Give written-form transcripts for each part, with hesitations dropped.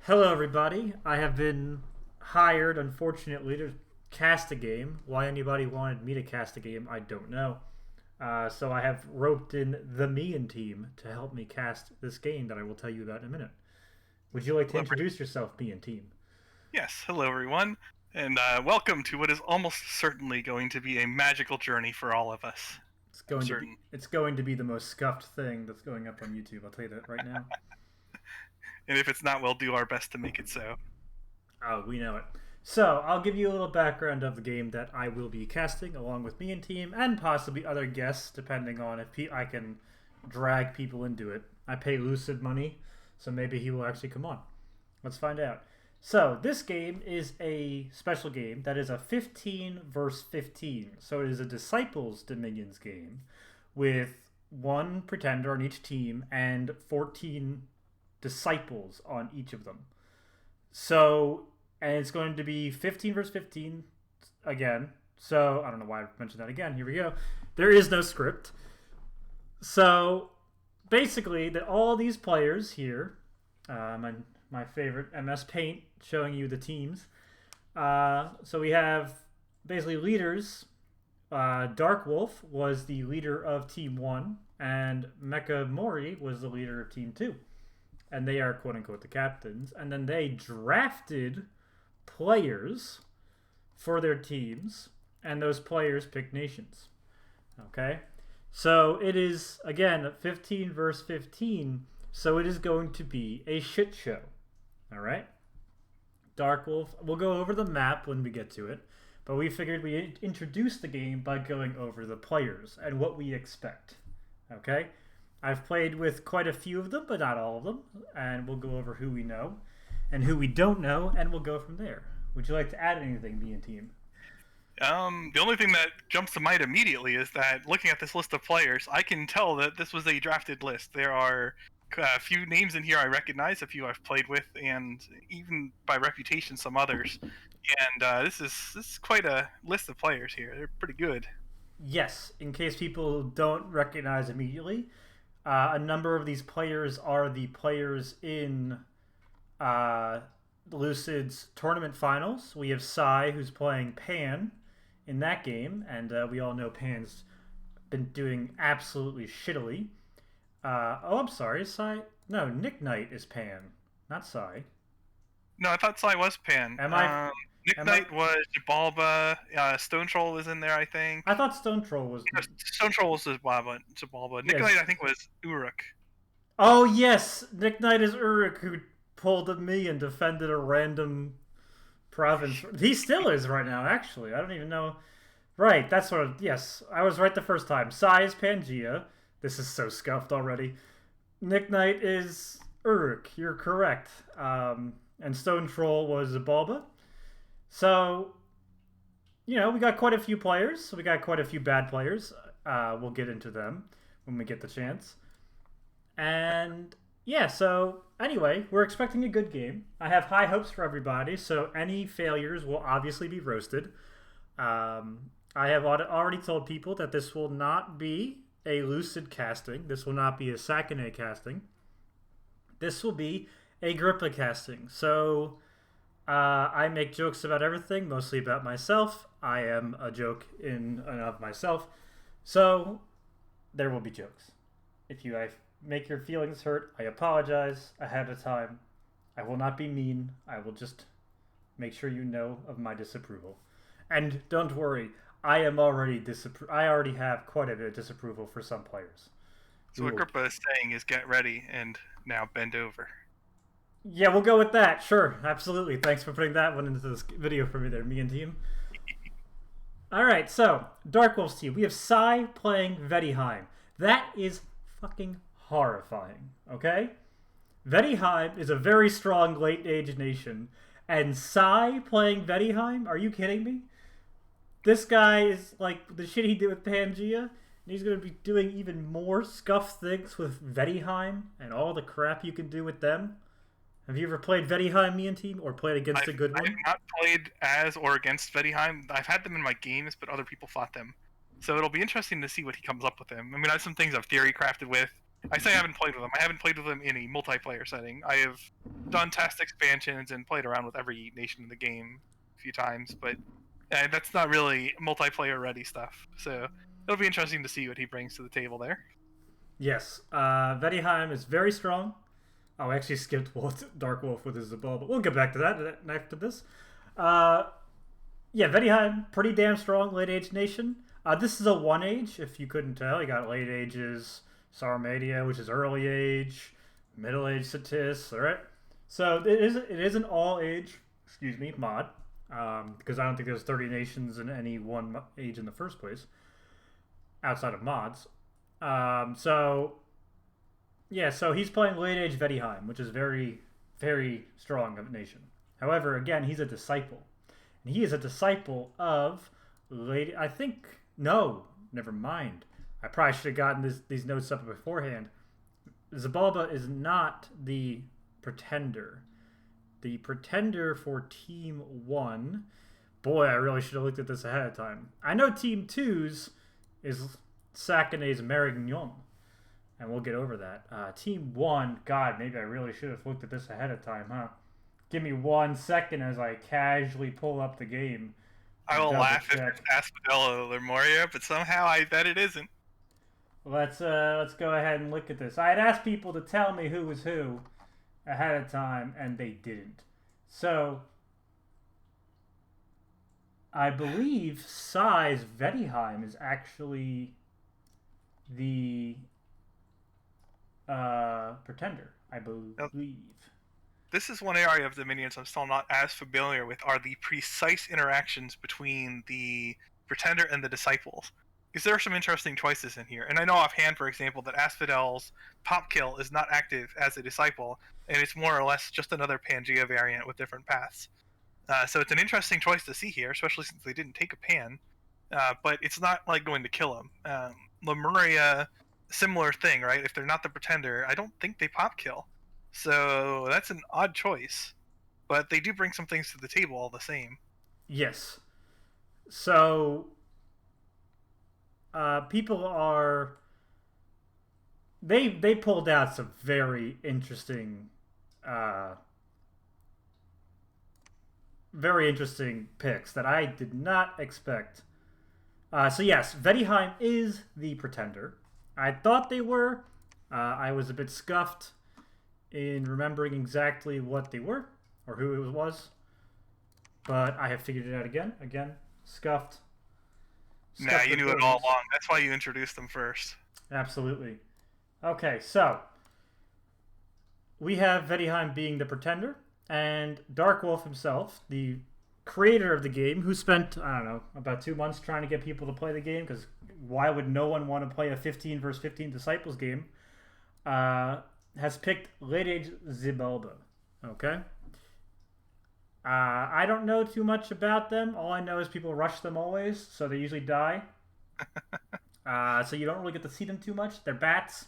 Hello, everybody. I have been hired, unfortunately, to cast a game. Why anybody wanted me to cast a game, I don't know. So I have roped in TheMeInTeam to help me cast this game that I will tell you about in a minute. Would you like to Hello, introduce yourself, me and team? yes, hello everyone, and welcome to what is almost certainly going to be a magical journey for all of us. It's I'm going to be certain. it's going to be the most scuffed thing that's going up on YouTube. I'll tell you that right now. And if it's not, we'll do our best to make it so. Oh, we know it. So, I'll give you a little background of the game that I will be casting along with me and team, and possibly other guests, depending on if I can drag people into it. I pay Lucid money, so maybe he will actually come on. Let's find out. So, this game is a special game that is a 15 versus 15. So, it is a Disciples Dominions game with one pretender on each team and 14 disciples on each of them. So, and it's going to be 15 versus 15 again. So, I don't know why I mentioned that again. Here we go. There is no script. So, basically, that all these players here, my favorite MS Paint showing you the teams. So we have basically leaders. Dark Wolf was the leader of Team 1, and Mecha Mori was the leader of Team 2, and they are quote unquote the captains. And then they drafted players for their teams, and those players pick nations. Okay, so it is again 15 versus 15. So it is going to be a shit show. All right, Dark Wolf. We'll go over the map when we get to it, but we figured we'd introduce the game by going over the players and what we expect. Okay, I've played with quite a few of them, but not all of them, and we'll go over who we know and who we don't know, and we'll go from there. Would you like to add anything, me and team? The only thing that jumps to mind immediately is that looking at this list of players, I can tell that this was a drafted list. There are a few names in here I recognize, a few I've played with, and even by reputation, some others. And this is quite a list of players here. They're pretty good. Yes, in case people don't recognize immediately, a number of these players are the players in uh, Lucid's tournament finals. We have Sai, who's playing Pan in that game, and we all know Pan's been doing absolutely shittily. Oh, I'm sorry, Sai. No, Nick Knight is Pan, not Sai. No, I thought Sly was Pan. Am I? Nick Am I? Knight was Jabalba. Stone Troll was in there, I think. I thought Stone Troll was. Stone Troll was Jabalba. Nick Knight, Yes. I think, was Uruk. Oh yes, Nick Knight is Uruk, who pulled a me and defended a random province. He still is right now. Actually, I don't even know. Right, that's what. Yes, I was right the first time. Sai is Pangea. This is so scuffed already. Nick Knight is Uruk. You're correct. And Stone Troll was Bulba. So, we got quite a few players. We got quite a few bad players. We'll get into them when we get the chance. And yeah, so anyway, we're expecting a good game. I have high hopes for everybody, so any failures will obviously be roasted. I have already told people that this will not be a lucid casting. This will not be a Sakane casting. This will be a Grippa casting. So I make jokes about everything, mostly about myself. I am a joke in and of myself. So there will be jokes. If I make your feelings hurt, I apologize ahead of time. I will not be mean. I will just make sure you know of my disapproval. And don't worry, I already have quite a bit of disapproval for some players. So what Grippa is saying is get ready and now bend over. Yeah, we'll go with that. Sure, absolutely. Thanks for putting that one into this video for me there, me and team. All right, so Dark Wolf's team. We have Sai playing Vetiheim. That is fucking horrifying. Okay, Vetiheim is a very strong late age nation, and Sai playing Vetiheim. Are you kidding me? This guy is like the shit he did with Pangea, and he's going to be doing even more scuffed things with Vetiheim and all the crap you can do with them. Have you ever played Vetiheim, me and team, or played against a good one? I've not played as or against Vetiheim. I've had them in my games, but other people fought them. So it'll be interesting to see what he comes up with them. I mean, I have some things I've theory crafted with. I say I haven't played with them. I haven't played with them in a multiplayer setting. I have done test expansions and played around with every nation in the game a few times, but that's not really multiplayer ready stuff. So it'll be interesting to see what he brings to the table there. Yes, Vediheim is very strong. Oh, I actually skipped Dark Wolf with his Zabal, but we'll get back to that after this. Uh, yeah, Vediheim, pretty damn strong late age nation. This is a one age, if you couldn't tell. You got late ages, Sarmatia, which is early age, middle age Satis, alright? So it is an all age, excuse me, mod. Because I don't think there's 30 nations in any one age in the first place, outside of mods. So yeah, so he's playing late age Vediheim, which is very, very strong of a nation. However, again, he's a disciple. And he is a disciple of late. I think, no, never mind. I probably should have gotten these notes up beforehand. Zabalba is not the pretender. The pretender for Team 1. Boy, I really should have looked at this ahead of time. I know Team 2's is Sakine's Marignon. And we'll get over that. Team 1, God, maybe I really should have looked at this ahead of time, huh? Give me 1 second as I casually pull up the game. I will laugh if it's Asphodel or Moria, but somehow I bet it isn't. Let's go ahead and look at this. I had asked people to tell me who was who ahead of time, and they didn't. So, I believe Sai's Vediheim is actually the pretender, I believe. This is one area of Dominions I'm still not as familiar with, are the precise interactions between the pretender and the disciples. Because there are some interesting choices in here. And I know offhand, for example, that Asphodel's pop kill is not active as a disciple, and it's more or less just another Pangea variant with different paths. So it's an interesting choice to see here, especially since they didn't take a pan. But it's not like going to kill him. Lemuria, similar thing, right? If they're not the pretender, I don't think they pop kill. So that's an odd choice. But they do bring some things to the table all the same. Yes. So people are they pulled out some very interesting picks that I did not expect. So yes, Vediheim is the pretender. I thought they were. I was a bit scuffed in remembering exactly what they were or who it was, but I have figured it out again. Again, scuffed. Nah, you knew it all along. That's why you introduced them first. Absolutely. Okay, so we have Vediheim being the pretender, and Dark Wolf himself, the creator of the game, who spent, I don't know, about 2 months trying to get people to play the game, because why would no one want to play a 15 versus 15 Disciples game, has picked late age Xibalba. Okay? I don't know too much about them. All I know is people rush them always, so they usually die. So you don't really get to see them too much. They're bats.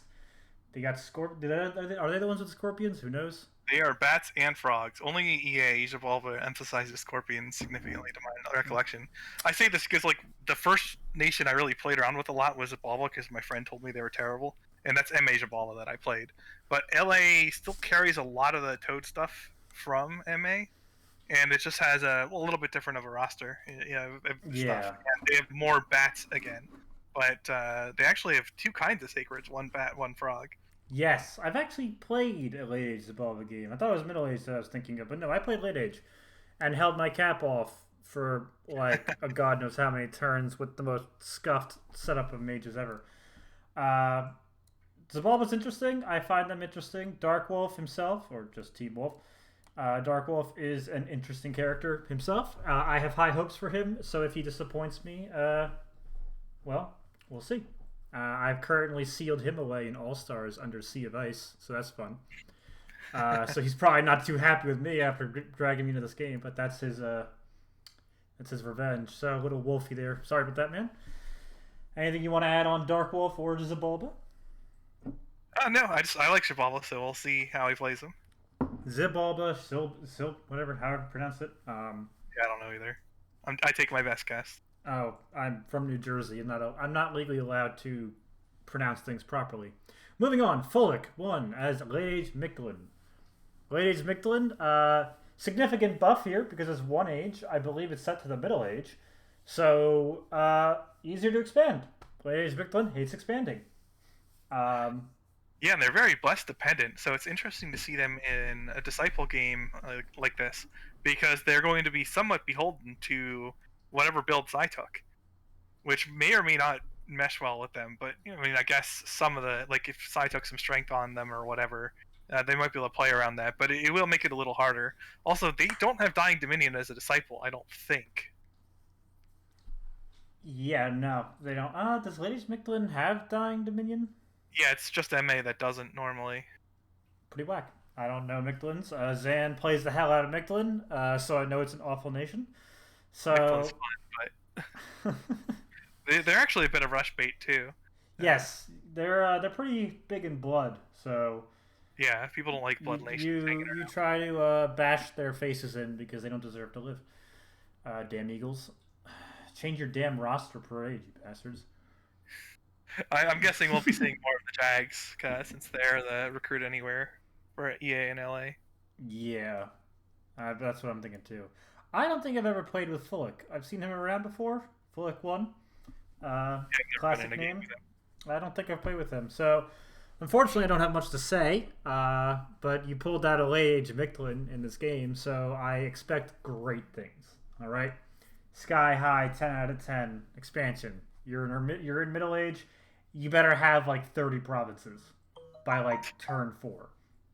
They got Are they the ones with scorpions? Who knows? They are bats and frogs. Only EA Xibalba emphasizes scorpions significantly to my recollection. I say this because like the first nation I really played around with a lot was Xibalba because my friend told me they were terrible, and that's MA Xibalba that I played. But LA still carries a lot of the Toad stuff from MA, and it just has a little bit different of a roster. Stuff. And they have more bats again, but they actually have 2 kinds of sacreds: one bat, one frog. Yes, I've actually played a late age Xibalba game. I thought it was middle age that I was thinking of, but no, I played late age, and held my cap off for like a god knows how many turns with the most scuffed setup of mages ever. Xibalba's interesting. I find them interesting. Dark Wolf himself, or just Team Wolf, Dark Wolf is an interesting character himself. I have high hopes for him, so if he disappoints me, well, we'll see. I've currently sealed him away in All-Stars under Sea of Ice, so that's fun. So he's probably not too happy with me after dragging me into this game, but that's his revenge. So a little wolfy there. Sorry about that, man. Anything you want to add on Dark Wolf or Xibalba? No, I like Xibalba, so we'll see how he plays him. Xibalba, whatever, however you pronounce it. Yeah, I don't know either. I take my best guess. Oh, I'm from New Jersey. I'm not legally allowed to pronounce things properly. Moving on, Fulik won as Late Age Mictlan. Late Age Mictlan, significant buff here because it's 1 age. I believe it's set to the middle age. So, easier to expand. Late Age Mictlan hates expanding. Yeah, and they're very blessed dependent, so it's interesting to see them in a disciple game like this, because they're going to be somewhat beholden to whatever builds I took, which may or may not mesh well with them. But I mean, I guess some of the, like, if Sai took some strength on them or whatever, they might be able to play around that. But it will make it a little harder. Also, they don't have Dying Dominion as a disciple, I don't think. Yeah, no, they don't. Does Lady Mictlan have Dying Dominion? Yeah, it's just MA that doesn't normally. Pretty whack. I don't know Mictlan's. Zan plays the hell out of Mictlan, so I know it's an awful nation. Mictlan's So, fun, but they're actually a bit of rush bait too. yes, they're pretty big in blood. So Yeah, if people don't like Blood Nation, you try to bash their faces in because they don't deserve to live. Damn Eagles, change your damn roster parade, you bastards. I'm guessing we'll be seeing more of the Jags since they're the recruit anywhere for EA in LA. Yeah, that's what I'm thinking too. I don't think I've ever played with Fulik. I've seen him around before. Fulik 1. Classic name. I don't think I've played with him. So, unfortunately, I don't have much to say. But you pulled out a late age Mictlan in this game, so I expect great things. All right, sky high, 10 out of 10 expansion. You're in middle age. You better have like 30 provinces by like turn 4.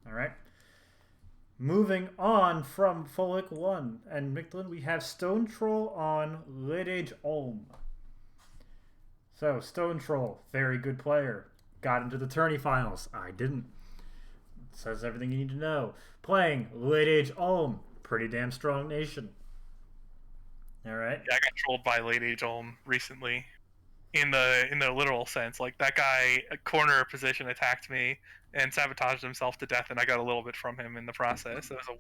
All right. Moving on from Fulik 1 and Mictlan, we have Stone Troll on Late Age Ulm. So, Stone Troll, very good player. Got into the tourney finals. I didn't. Says everything you need to know. Playing Late Age Ulm, pretty damn strong nation. Alright? Yeah, I got trolled by Late Age Ulm recently. In the literal sense. Like, that guy, a corner position, attacked me and sabotaged himself to death, and I got a little bit from him in the process. It was a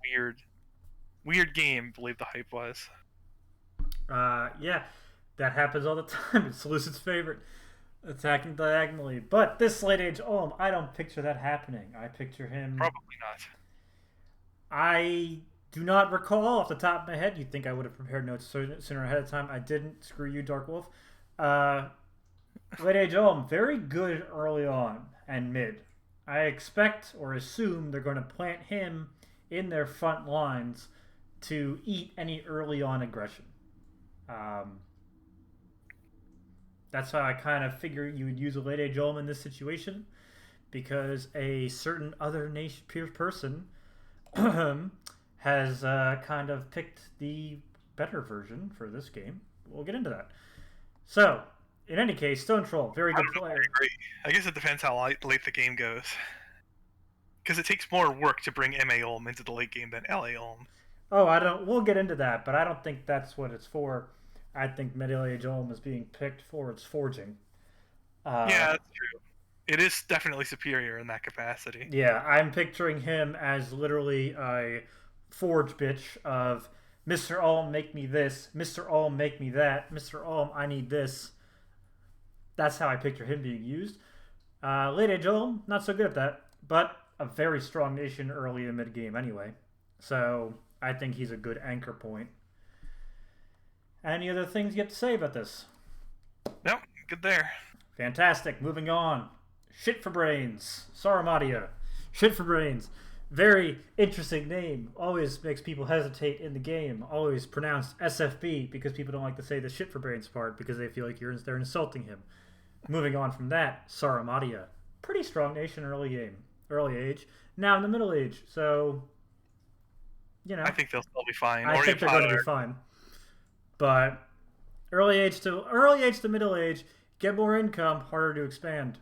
weird game, I believe the hype was. Yeah, that happens all the time. It's Lucid's favorite. Attacking diagonally. But this Late Age Ulm, I don't picture that happening. I picture him... Probably not. I do not recall off the top of my head. You'd think I would have prepared notes sooner ahead of time. I didn't. Screw you, Dark Wolf. Late Age Ulm, very good early on and mid. I expect or assume they're going to plant him in their front lines to eat any early on aggression. That's how I kind of figure you would use a Late Age Ulm in this situation, because a certain other nation peer person has kind of picked the better version for this game. We'll get into that. So, in any case, Stone Troll, very good player. I guess it depends how late the game goes. Because it takes more work to bring MA Ulm into the late game than LA Ulm. Oh, we'll get into that, but I don't think that's what it's for. I think Middle Age Ulm is being picked for its forging. Yeah, that's true. It is definitely superior in that capacity. Yeah, I'm picturing him as literally a forge bitch of Mr. Ulm, make me this. Mr. Ulm, make me that. Mr. Ulm, I need this. That's how I picture him being used. Late Age Ulm, not so good at that, but a very strong nation early in mid game anyway. So I think he's a good anchor point. Any other things you have to say about this? Nope, good there. Fantastic. Moving on. Shit for Brains. Saramatia. Shit for Brains. Very interesting name. Always makes people hesitate in the game. Always pronounced SFB because people don't like to say the shit for Brains part because they feel like they're insulting him. Moving on from that, Saramatia. Pretty strong nation early age. Now in the middle age, so you know. I think they'll still be fine. I think they're going to be fine. But early age to middle age, get more income, harder to expand.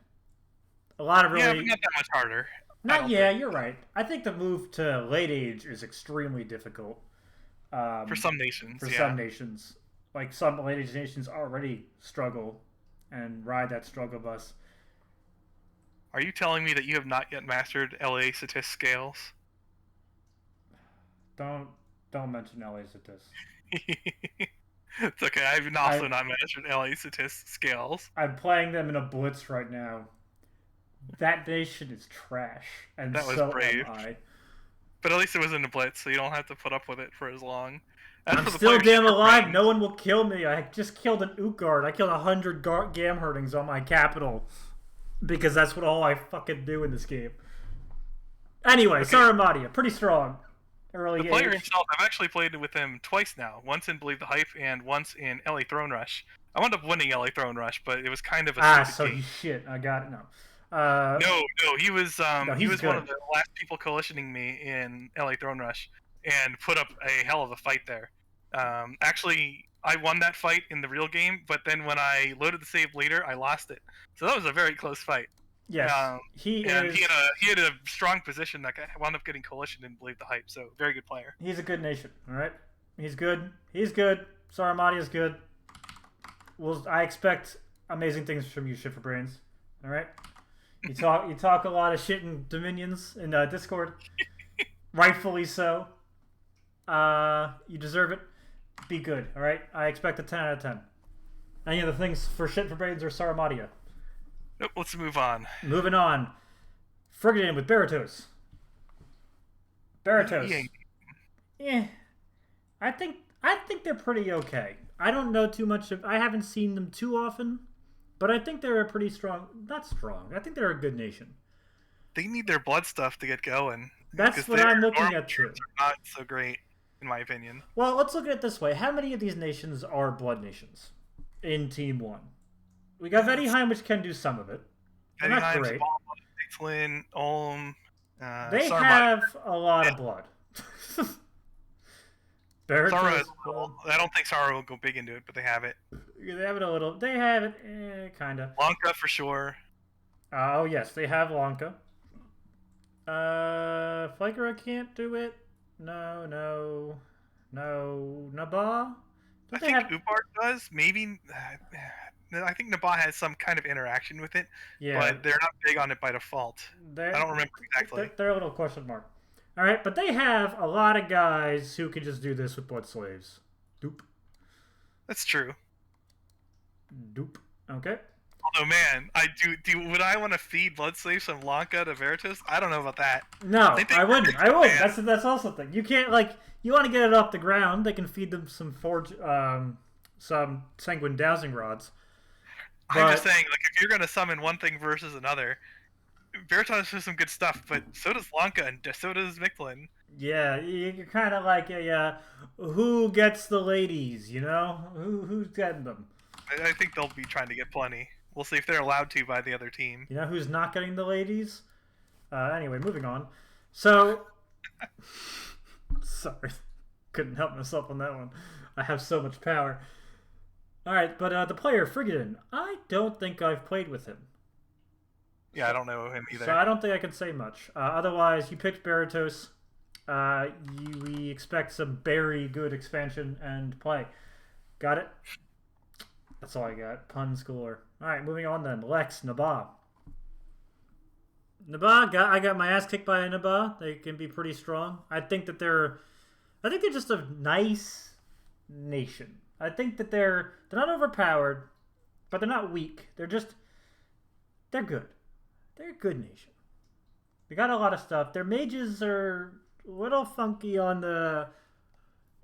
A lot of really but not that much harder. You're right. I think the move to late age is extremely difficult. For some nations. Some nations. Like some late age nations already struggle and ride that struggle bus. Are you telling me that you have not yet mastered LA Satis scales? Don't mention LA Satis. It's okay. I've also not mastered LA Satis scales. I'm playing them in a blitz right now. That nation is trash, and That was so am brave. I. But at least it was in a blitz, so you don't have to put up with it for as long. As I'm for the still player damn ship alive. brains, No one will kill me. I just killed an Utgard. I killed 100 Gam herdings on my capital because that's what all I fucking do in this game. Anyway, okay, Saramadia, pretty strong. the Early player age. himself, I've actually played with him twice now. Once in Believe the Hype and once in LA Throne Rush. I wound up winning LA Throne Rush, but it was kind of a Ah, stupid so game. he's shit. I got it. No. No, No, he he's was one good. of the last people coalitioning me in LA Throne Rush and put up a hell of a fight there. Actually, I won that fight in the real game, but then when I loaded the save later, I lost it. So that was a very close fight. Yes, Um, he and is. he had a strong position that wound up getting coalition and Believe the Hype. So very good player. He's a good nation. All right. He's good. He's good. Saramadia is good. Well, I expect amazing things from you, shit for brains. All right. You talk a lot of shit in Dominions in Discord, rightfully so. You deserve it. Be good. All right. I expect a 10 out of 10. Any other things for shit for brains or Saramadia? Nope, let's move on. Moving on. Friggin' with Baratos. Baratos. Yeah. Yeah. I think they're pretty okay. I don't know too much of. I haven't seen them too often, but I think they're a pretty strong. Not strong. I think they're a good nation. They need their blood stuff to get going. That's what I'm looking at too. Are not so great, in my opinion. Well, let's look at it this way. How many of these nations are blood nations in Team 1? We got Vedheim, which can do some of it. They're not great. Ixlin, Ulm, They have a lot of blood. Sara, I don't think Sara will go big into it, but they have it. They have it a little. They have it, kind of. Lanka for sure. Oh yes, they have Lanka. Flaker can't do it. No. Naba. I think Upar does. Maybe. I think Naba has some kind of interaction with it, but they're not big on it by default. I don't remember exactly. They're a little question mark. All right, but they have a lot of guys who can just do this with blood slaves. Doop. That's true. Doop. Okay. Although, man, would I want to feed blood slaves from Lanka to Veritas? I don't know about that. No, I wouldn't. I wouldn't. That's also the thing. You can't you want to get it off the ground. They can feed them some some sanguine dowsing rods. I'm just saying, if you're gonna summon one thing versus another, Veritas has some good stuff, but so does Lanka and so does Mictlin. Yeah, you're kind of like who gets the ladies, you know? Who's getting them? I think they'll be trying to get plenty. We'll see if they're allowed to by the other team. You know who's not getting the ladies? Anyway, moving on. So, sorry, couldn't help myself on that one. I have so much power. All right, but the player Friggin, I don't think I've played with him. Yeah, I don't know him either. So I don't think I can say much. Otherwise, you picked Baratos. We expect some very good expansion and play. Got it? That's all I got. Pun score. All right, moving on then. Lex, Naba. I got my ass kicked by Naba. They can be pretty strong. I think they're just a nice nation. I think that they're not overpowered, but they're not weak. They're good. They're a good nation. They got a lot of stuff. Their mages are a little funky on the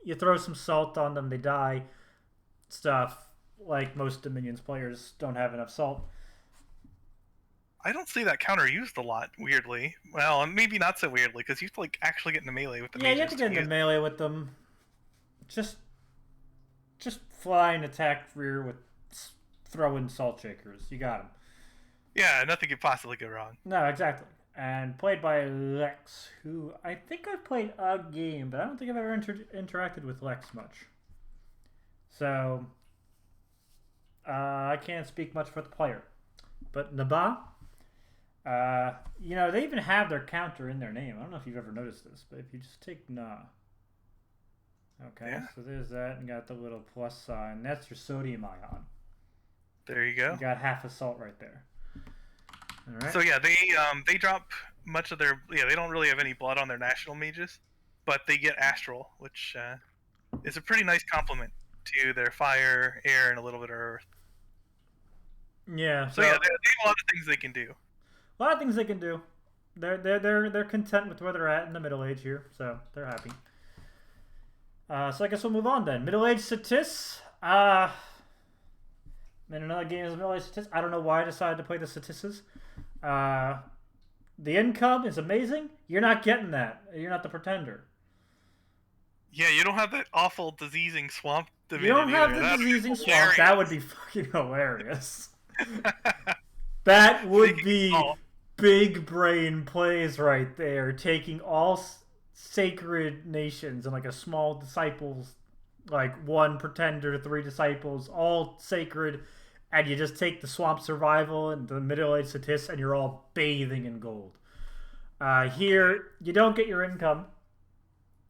you throw some salt on them, they die stuff. Like most Dominions players don't have enough salt. I don't see that counter used a lot, weirdly. Well, maybe not so weirdly, because you have to actually get into melee with the mages. Yeah, you have to get into melee with them. Just fly and attack rear with throwing salt shakers. You got them. Yeah, nothing could possibly go wrong. No, exactly. And played by Lex, who I think I've played a game, but I don't think I've ever interacted with Lex much. So, I can't speak much for the player. But Naba, they even have their counter in their name. I don't know if you've ever noticed this, but if you just take Na. Okay, yeah. So there's that, and got the little plus sign. That's your sodium ion. There you go. You got half a salt right there. All right. So yeah, they drop much of their they don't really have any blood on their national mages, but they get astral, which is a pretty nice complement to their fire, air, and a little bit of earth. Yeah. So yeah, they have a lot of things they can do. A lot of things they can do. They're content with where they're at in the middle age here, so they're happy. So I guess we'll move on then. Middle-aged statists. In another game is middle-aged statists. I don't know why I decided to play the statists. The income is amazing. You're not getting that. You're not the pretender. Yeah, you don't have that awful diseasing swamp You don't have the diseasing swamp. That would be fucking hilarious. That would be big brain plays right there. Taking all sacred nations and like a small disciples, like one pretender, 3 disciples, all sacred, and you just take the swamp survival and the middle-aged statists and you're all bathing in gold. Here, you don't get your income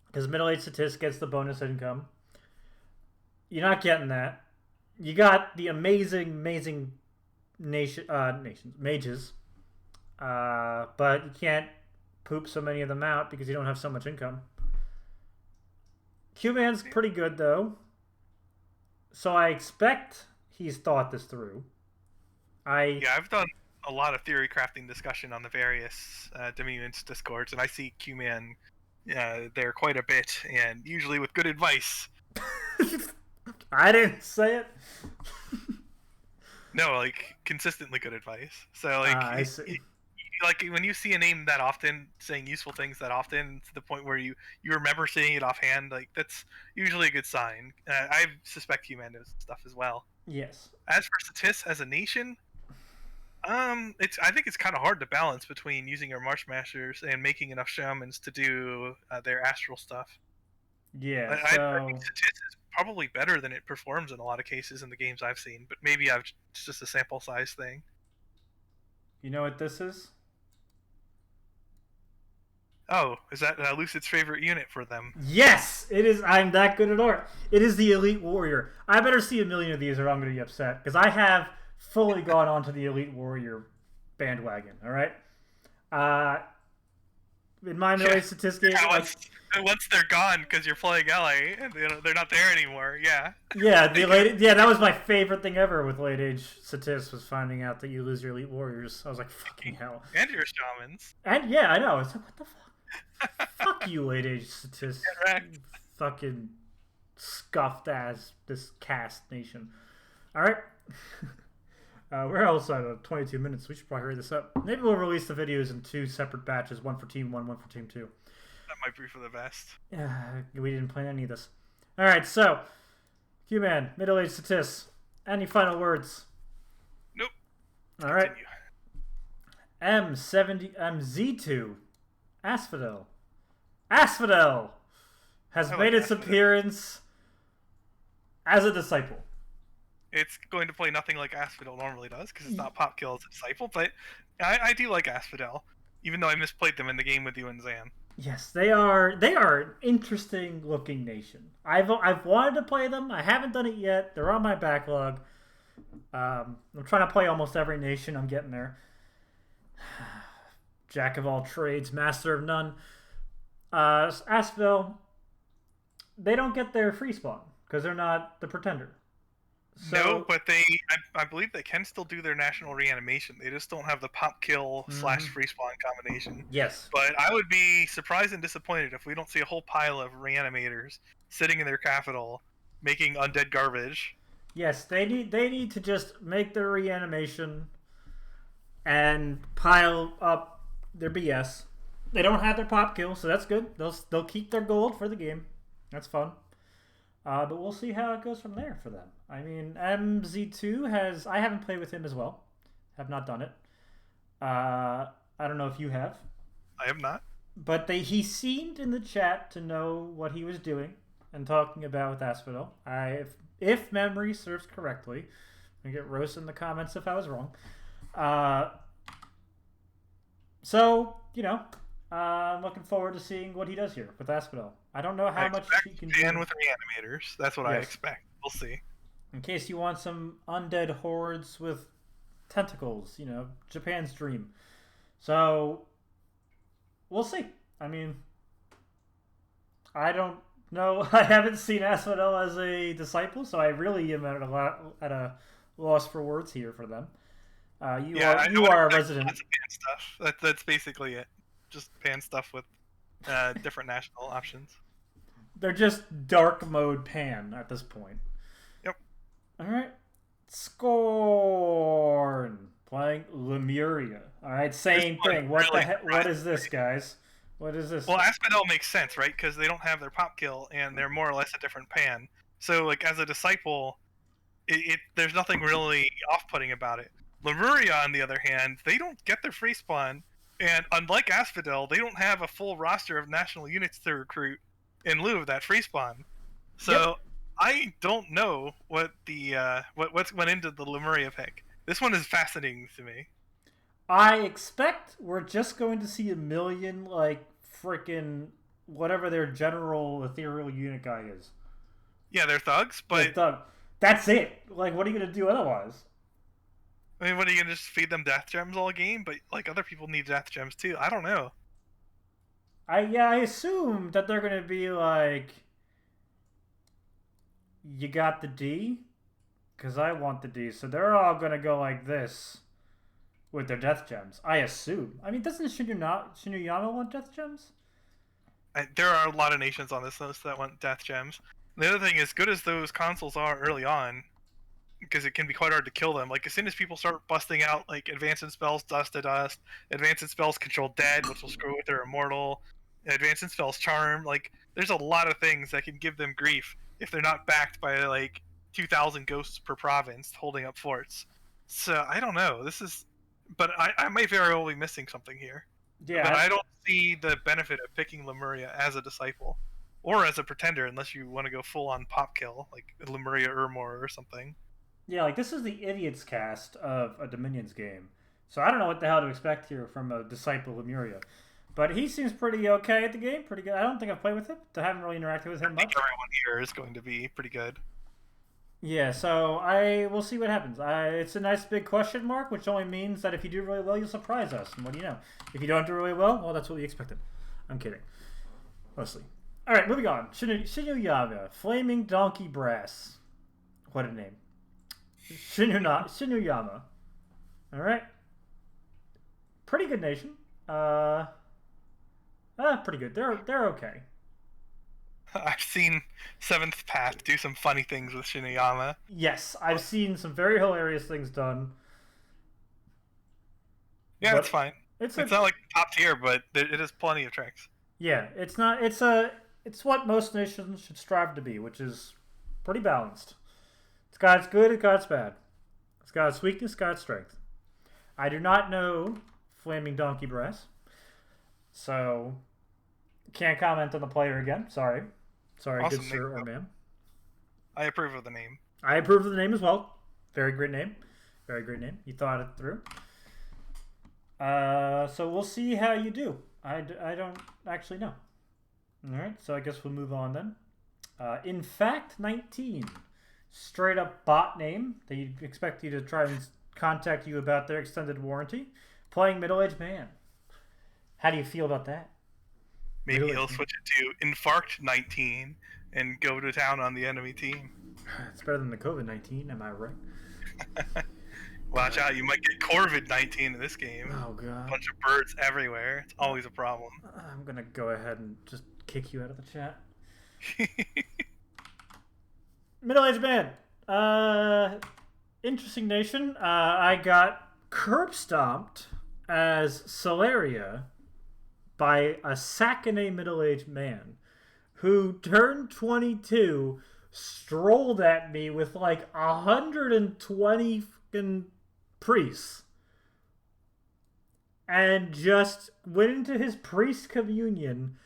because middle-aged statist gets the bonus income. You're not getting that. You got the amazing mages, but you can't poop so many of them out because you don't have so much income. Q-Man's pretty good though, so I expect he's thought this through. I've done a lot of theory crafting discussion on the various TheMeInTeam discords, and I see Q-Man there quite a bit, and usually with good advice. I didn't say it. No, like consistently good advice. So like, I see. Like when you see a name that often, saying useful things that often, to the point where you remember seeing it offhand, like that's usually a good sign. I suspect Q-Man knows stuff as well. Yes. As for statists as a nation, I think it's kind of hard to balance between using your March Masters and making enough shamans to do their astral stuff. Yeah, I think statistics is probably better than it performs in a lot of cases in the games I've seen, but maybe it's just a sample size thing. You know what this is? Oh, is that Lucid's favorite unit for them? Yes, it is. I'm that good at art. It is the Elite Warrior. I better see a million of these or I'm going to be upset, because I have fully gone onto the Elite Warrior bandwagon, all right? In my middle-aged statistic... Once they're gone because you're playing LA and they're not there anymore, yeah. Yeah, that was my favorite thing ever with late-age statistics, was finding out that you lose your Elite Warriors. I was like, fucking hell. And your shamans. And yeah, I know. It's like, what the fuck? Fuck you, late-age statistics. Fucking scuffed as this cast nation. All right. We're also at 22 minutes. We should probably hurry this up. Maybe we'll release the videos in 2 separate batches, one for Team 1, one for Team 2. That might be for the best. We didn't plan any of this. All right, so Q-Man, middle-aged statists. Any final words? Nope. All right. Z2, Asphodel. Asphodel has made its appearance as a disciple. It's going to play nothing like Asphodel normally does, because it's not pop kill as a disciple, but I do like Asphodel, even though I misplayed them in the game with you and Zan. Yes, they are an interesting looking nation. I've wanted to play them. I haven't done it yet. They're on my backlog. I'm trying to play almost every nation. I'm getting there. Jack of all trades, master of none. Asphodel, they don't get their free spawn because they're not the pretender. So, no, but I believe they can still do their national reanimation. They just don't have the pop kill / free spawn combination. Yes. But I would be surprised and disappointed if we don't see a whole pile of reanimators sitting in their capital making undead garbage. Yes, they need to just make their reanimation and pile up their BS. They don't have their pop kill, so that's good. They'll keep their gold for the game. That's fun. But we'll see how it goes from there for them. I mean, MZ2 I haven't played with him as well. Have not done it. I don't know if you have. I have not. But he seemed in the chat to know what he was doing and talking about with Asphodel. If memory serves correctly. I get roasted in the comments if I was wrong. So, I'm looking forward to seeing what he does here with Asphodel. I don't know how much he can do. And with reanimators. That's what I expect. We'll see. In case you want some undead hordes with tentacles, Japan's dream. So, we'll see. I mean, I don't know. I haven't seen Asphodel as a disciple, so I really am at a loss for words here for them. You Yeah, are I know you what are a expect. resident. Lots of pan stuff. That's basically it. Just pan stuff with different national options. They're just dark mode pan at this point. Yep. All right. Scorn playing Lemuria. All right, This same one thing. What the really heck? What surprised is this, guys? What is this? Well, Asphodel makes sense, right? Because they don't have their pop kill, and they're more or less a different pan. So, like, as a disciple, there's nothing really off-putting about it. Lemuria, on the other hand, they don't get their free spawn, and unlike Asphodel, they don't have a full roster of national units to recruit in lieu of that free spawn. Yep. So, I don't know what the what's went into the Lemuria pick. This one is fascinating to me. I expect we're just going to see a million like freaking whatever their general ethereal unit guy is. Yeah, they're thugs, Yeah, but Doug. That's it. Like, what are you gonna do otherwise? I mean, what are you gonna just feed them death gems all game? But like other people need death gems too. I don't know. I assume that they're gonna be like, you got the D, because I want the D. So they're all gonna go like this with their death gems. I assume. I mean, doesn't Shinuyama want death gems? There are a lot of nations on this list that want death gems. The other thing is, good as those consoles are early on, because it can be quite hard to kill them. Like as soon as people start busting out like advancing spells, dust to dust, advancing spells control dead, which will screw with their immortal, advancing spells charm. Like there's a lot of things that can give them grief if they're not backed by like 2,000 ghosts per province holding up forts. So I don't know. This is, but I might very well be missing something here. But Yeah, I don't see the benefit of picking Lemuria as a disciple or as a pretender unless you want to go full on pop kill like Lemuria Urmor or something. yeah. Like this is the idiots cast of a Dominions game, so I don't know what the hell to expect here from a disciple Lemuria. But he seems pretty okay at the game, pretty good. I don't think I've played with him. I haven't really interacted with him I think much. everyone here is going to be pretty good. Yeah, so I will see what happens. It's a nice big question mark, which only means that if you do really well, you'll surprise us. And what do you know? If you don't do really well, that's what we expected. I'm kidding, mostly. All right, moving on. Shinuyama, Flaming Donkey Brass. What a name. Shinuyama. All right, pretty good nation. Pretty good. They're okay. I've seen Seventh Path do some funny things with Shinuyama. Yes, I've seen some very hilarious things done. Yeah, But it's fine. it's It's a not like top tier, but it is plenty of tricks. yeah. It's not. It's what most nations should strive to be, which is pretty balanced. It's got its good, it's got its bad. It's got its weakness, it's got its strength. I do not know Flaming Donkey Brass, so can't comment on the player again. Sorry, Awesome good name, sir or though. ma'am. I approve of the name. I approve of the name as well. Very great name. Very great name. You thought it through. So we'll see how you do. I don't actually know. All right, so I guess we'll move on then. In fact, 19. Straight up bot name. They expect you to try and contact you about their extended warranty. Playing middle-aged man. How do you feel about that? Maybe he'll switch it to Infarct 19 and go to town on the enemy team. It's better than the COVID-19, am I right? Watch out, you might get Corvid 19 in this game. Oh, God. A bunch of birds everywhere. It's always a problem. I'm going to go ahead and just kick you out of the chat. Middle-aged man. Interesting nation. I got curb stomped as Solaria by a Sakane middle-aged man who turned 22, strolled at me with like 120 fucking priests, and just went into his priest communion.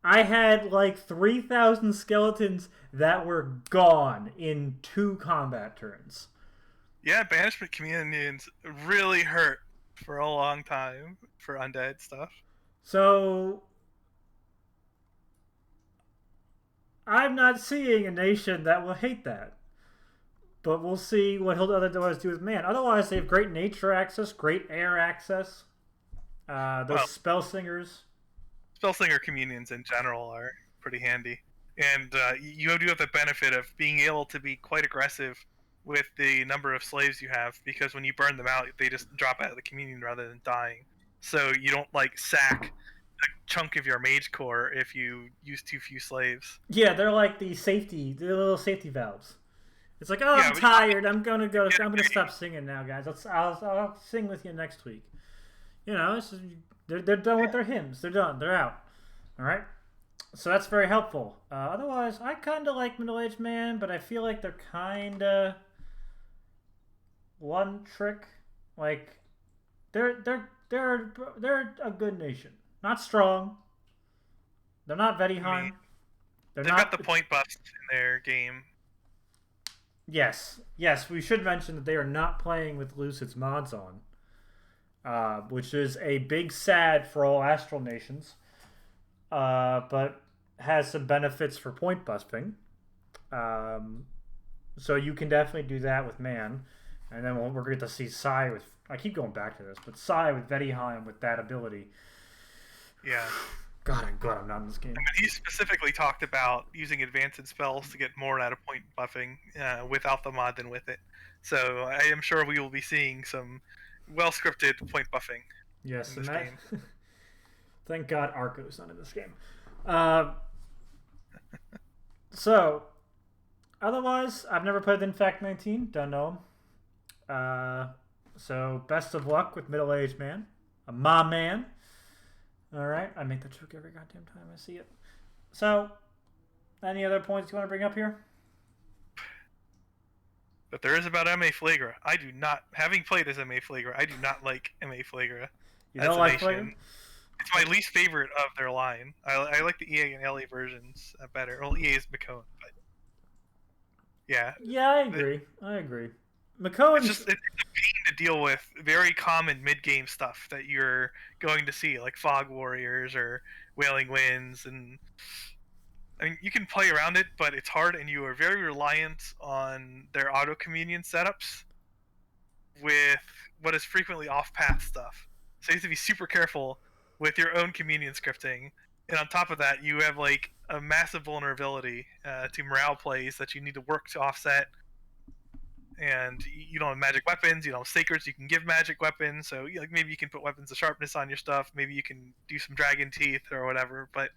I had like 3,000 skeletons that were gone in 2 combat turns. Yeah, banishment communions really hurt for a long time for undead stuff. So I'm not seeing a nation that will hate that. But we'll see what he'll otherwise do with man. Otherwise, they have great nature access, great air access. Those spell singers. Spellslinger communions in general are pretty handy. And you do have the benefit of being able to be quite aggressive with the number of slaves you have, because when you burn them out, they just drop out of the communion rather than dying. So you don't like sack a chunk of your mage core if you use too few slaves. Yeah, they're like the little safety valves. It's like, oh, Yeah, I'm but you don't tired. I'm gonna go. get I'm gonna stop singing now, guys. I'll sing with you next week. You know, they're done with their hymns. They're done. They're out. All right. So that's very helpful. Otherwise, I kind of like middle-aged man, but I feel like they're kind of one trick. Like they're a good nation. Not strong. They're not Vetiheim. They're they've got the not. point buffs in their game. Yes, yes. We should mention that they are not playing with Lucid's mods on, which is a big sad for all Astral nations, but has some benefits for point busting. So you can definitely do that with Man, and then we're going to see Sai with. I keep going back to this, but Sai with Vetiheim with that ability. Yeah. God, I'm glad I'm not in this game. I mean, he specifically talked about using advanced spells to get more out of point buffing without the mod than with it. So I am sure we will be seeing some well scripted point buffing Yes, in and this that. game. Thank God Arco's not in this game. So, otherwise, I've never played Infect 19. Don't know him. So, best of luck with Middle Aged Man. A ma man. Alright, I make that joke every goddamn time I see it. So, any other points you want to bring up here? But there is about MA Flagra. I do not, having played as MA Flagra, I do not like MA Flagra You as don't a like nation. Flagrant? It's my least favorite of their line. I like the EA and LA versions better. Well, EA is McCone, but yeah. Yeah, I agree. McCohen's. It's a pain to deal with very common mid-game stuff that you're going to see, like Fog Warriors or Wailing Winds, and I mean you can play around it, but it's hard, and you are very reliant on their auto communion setups with what is frequently off-path stuff. So you have to be super careful with your own communion scripting, and on top of that, you have like a massive vulnerability to morale plays that you need to work to offset. And you don't have magic weapons, you don't have sacreds, you can give magic weapons, so like maybe you can put weapons of sharpness on your stuff, maybe you can do some dragon teeth or whatever, but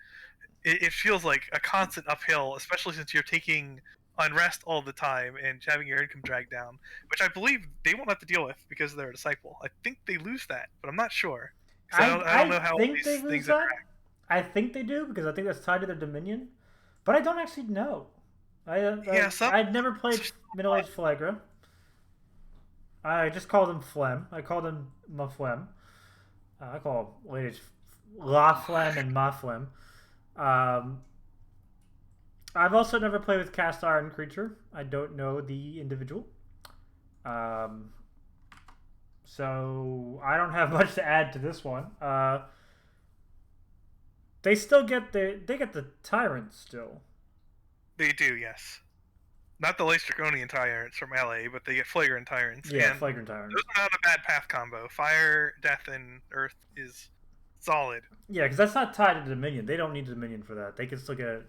it feels like a constant uphill, especially since you're taking unrest all the time and having your income dragged down, which I believe they won't have to deal with because they're a disciple. I think they lose that, but I'm not sure. Because I don't I know how all think they these lose things that. interact. I think they do because I think that's tied to their Dominion, but I don't actually know. Yeah, I'd never played Middle Aged Flagra. I just call them Phlegm. I call them Ma Phlegm. I call ladies La Phlegm and Ma Phlegm. I've also never played with Cast Iron Creature. I don't know the individual. So I don't have much to add to this one. They still get the Tyrant still. They do, yes. Not the Lace Draconian Tyrants from LA, but they get Flagrant Tyrants. Yeah, and Flagrant Tyrant. those are not a bad path combo. Fire, Death, and Earth is solid. Yeah, because that's not tied to Dominion. They don't need Dominion for that. They can still get it.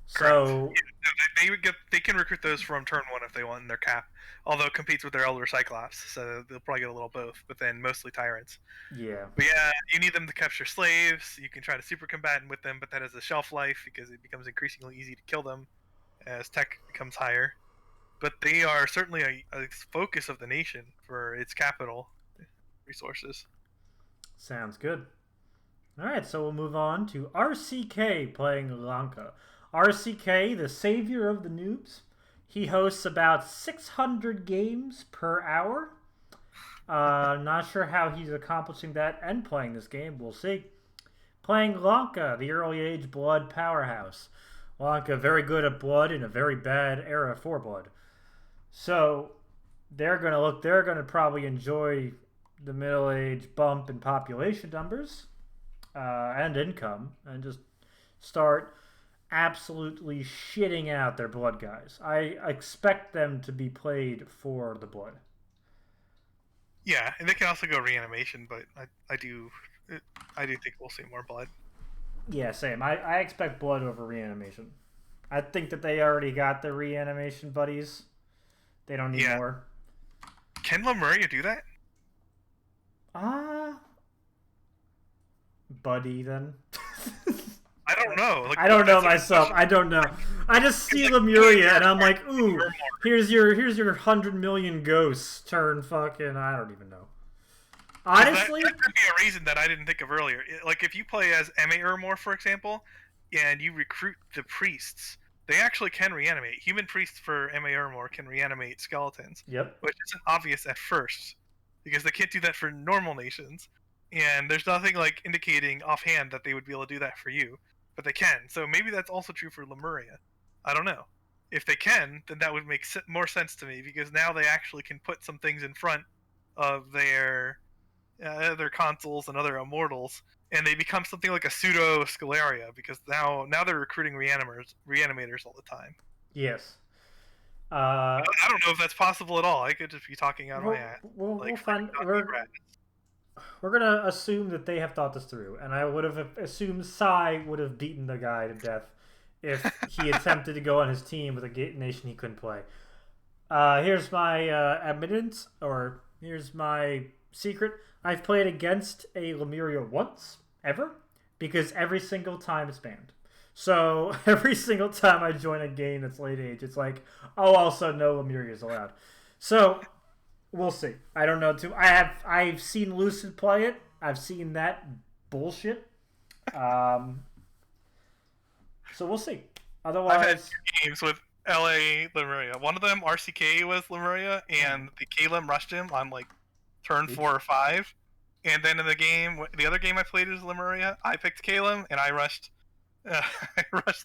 So yeah, they can recruit those from turn 1 if they want in their cap. Although it competes with their Elder Cyclops, so they'll probably get a little both, but then mostly Tyrants. yeah. But yeah, you need them to capture slaves. You can try to super combatant with them, but that has a shelf life because it becomes increasingly easy to kill them as tech becomes higher. But they are certainly a focus of the nation for its capital resources. Sounds good. All right, so we'll move on to RCK playing Lanka. RCK, the savior of the noobs. He hosts about 600 games per hour. Not sure how he's accomplishing that and playing this game. We'll see. Playing Lanka, the early age blood powerhouse. Lanka, very good at blood in a very bad era for blood. So they're gonna probably enjoy the middle age bump in population numbers and income, and just start absolutely shitting out their blood guys. I expect them to be played for the blood. Yeah, and they can also go reanimation, but I do think we'll see more blood. Yeah, same. I expect blood over reanimation. I think that they already got the reanimation buddies They don't need more. Can Lemuria do that? Buddy, then. I don't know. Like, I don't know myself. I don't know. I just see Lemuria and I'm like, ooh, here's your 100 million ghosts. Turn fucking. I don't even know. Honestly, that could be a reason that I didn't think of earlier. Like if you play as M.A. Ermor, for example, and you recruit the priests, they actually can reanimate. Human priests for M.A. Ermor can reanimate skeletons. Yep. Which isn't obvious at first, because they can't do that for normal nations, and there's nothing like indicating offhand that they would be able to do that for you, but they can. So maybe that's also true for Lemuria. I don't know. If they can, then that would make more sense to me, because now they actually can put some things in front of their other consoles and other immortals, and they become something like a pseudo Scalaria, because now they're recruiting reanimators all the time. Yes. I don't know if that's possible at all. I could just be talking out of my ass. We'll find. We're gonna assume that they have thought this through, and I would have assumed Sai would have beaten the guy to death if he attempted to go on his team with a nation he couldn't play. Here's my evidence, or here's my secret. I've played against a Lemuria once, ever, because every single time it's banned. So every single time I join a game that's late age, it's like, oh, also no Lemuria is allowed. So we'll see. I don't know too. I've seen Lucid play it. I've seen that bullshit. So we'll see. Otherwise, I've had 2 games with LA Lemuria. One of them, RCK, was Lemuria, and the Kalem rushed him on like turn 4 or 5. And then in the other game I played was Lemuria. I picked Kalem, and I rushed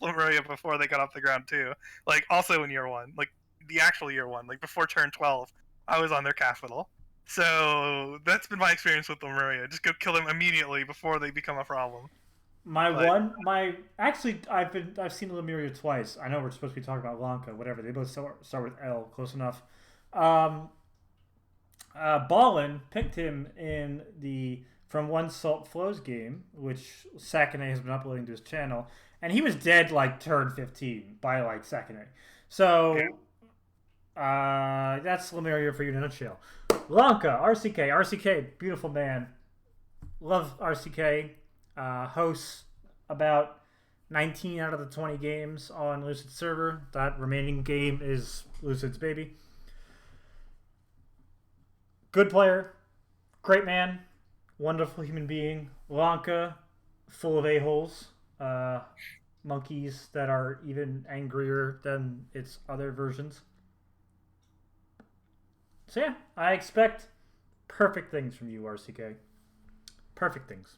Lemuria before they got off the ground too. Like also in year 1, like the actual year 1, like before turn 12, I was on their capital. So that's been my experience with Lemuria. Just go kill them immediately before they become a problem. I've seen Lemuria twice. I know we're supposed to be talking about Lanka, whatever. They both start with L, close enough. Ballin picked him in the From One Salt Flows game, which Sakane has been uploading to his channel, and he was dead like turn 15 by like Sakane. So that's Lemuria for you in a nutshell. Lanka, RCK, beautiful man. Love RCK. Hosts about 19 out of the 20 games on Lucid's server. That remaining game is Lucid's baby. Good player, great man, wonderful human being. Lanka, full of a-holes, monkeys that are even angrier than its other versions. So yeah, I expect perfect things from you, RCK. Perfect things.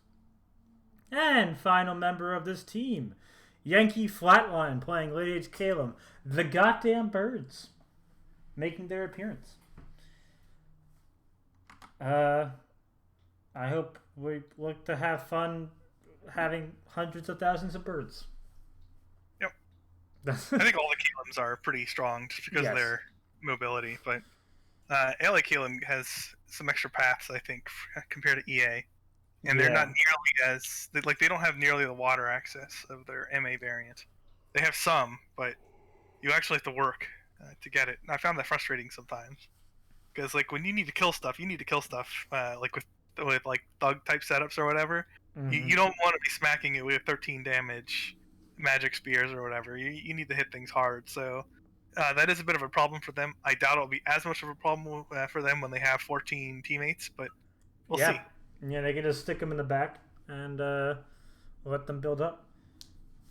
And final member of this team, Yankee Flatline playing Late Age Kalem. The goddamn birds making their appearance. I hope we look to have fun having hundreds of thousands of birds. Yep. I think all the Kalems are pretty strong just because of their mobility, but LA Kalem has some extra paths, I think, compared to EA. And they're not nearly as... they don't have nearly the water access of their MA variant. They have some, but you actually have to work to get it. And I found that frustrating sometimes. Because like when you need to kill stuff, like with like thug type setups or whatever. Mm-hmm. You don't want to be smacking it with 13 damage magic spears or whatever. You need to hit things hard. So that is a bit of a problem for them. I doubt it'll be as much of a problem for them when they have 14 teammates, but we'll see. Yeah, they can just stick them in the back and let them build up.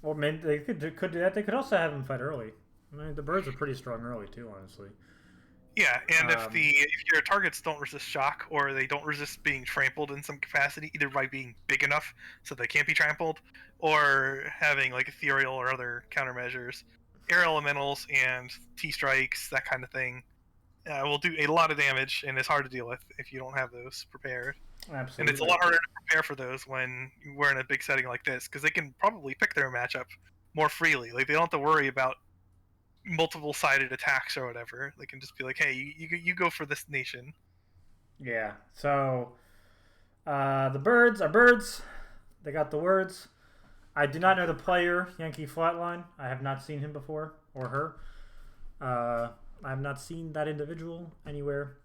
Or maybe they could do that. They could also have them fight early. I mean, the birds are pretty strong early too, honestly. Yeah, and if your targets don't resist shock, or they don't resist being trampled in some capacity, either by being big enough so they can't be trampled, or having like ethereal or other countermeasures, air elementals and T-strikes, that kind of thing, will do a lot of damage, and it's hard to deal with if you don't have those prepared. Absolutely. And it's a lot harder to prepare for those when we're in a big setting like this, because they can probably pick their matchup more freely. Like they don't have to worry about multiple-sided attacks or whatever. They can just be like, hey, you go for this nation. Yeah. So the birds are birds. They got the words. I do not know the player, Yankee Flatline. I have not seen him before, or her. I have not seen that individual anywhere.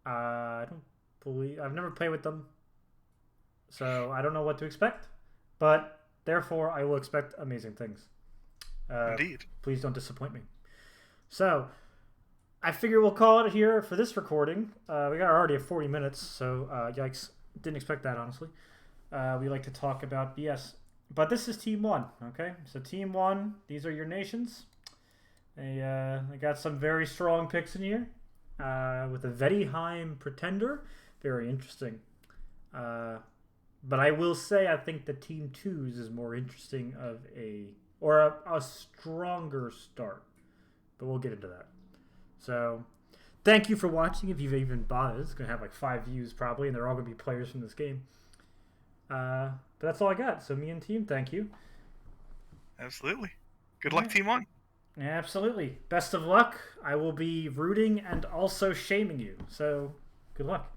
I don't believe I've never played with them, so I don't know what to expect. But therefore, I will expect amazing things. Indeed. Please don't disappoint me. So, I figure we'll call it here for this recording. We got already at 40 minutes, so yikes. Didn't expect that, honestly. We like to talk about BS. But this is Team 1, okay? So Team 1, these are your nations. They got some very strong picks in here. With a Vettiheim Pretender. Very interesting. But I will say I think the Team 2's is more interesting of a stronger start. But we'll get into that. So, thank you for watching if you've even bothered. It's going to have like 5 views probably, and they're all going to be players from this game. But that's all I got. So, MeInTeam, thank you. Absolutely. Good luck, Team 1. Absolutely. Best of luck. I will be rooting and also shaming you. So, good luck.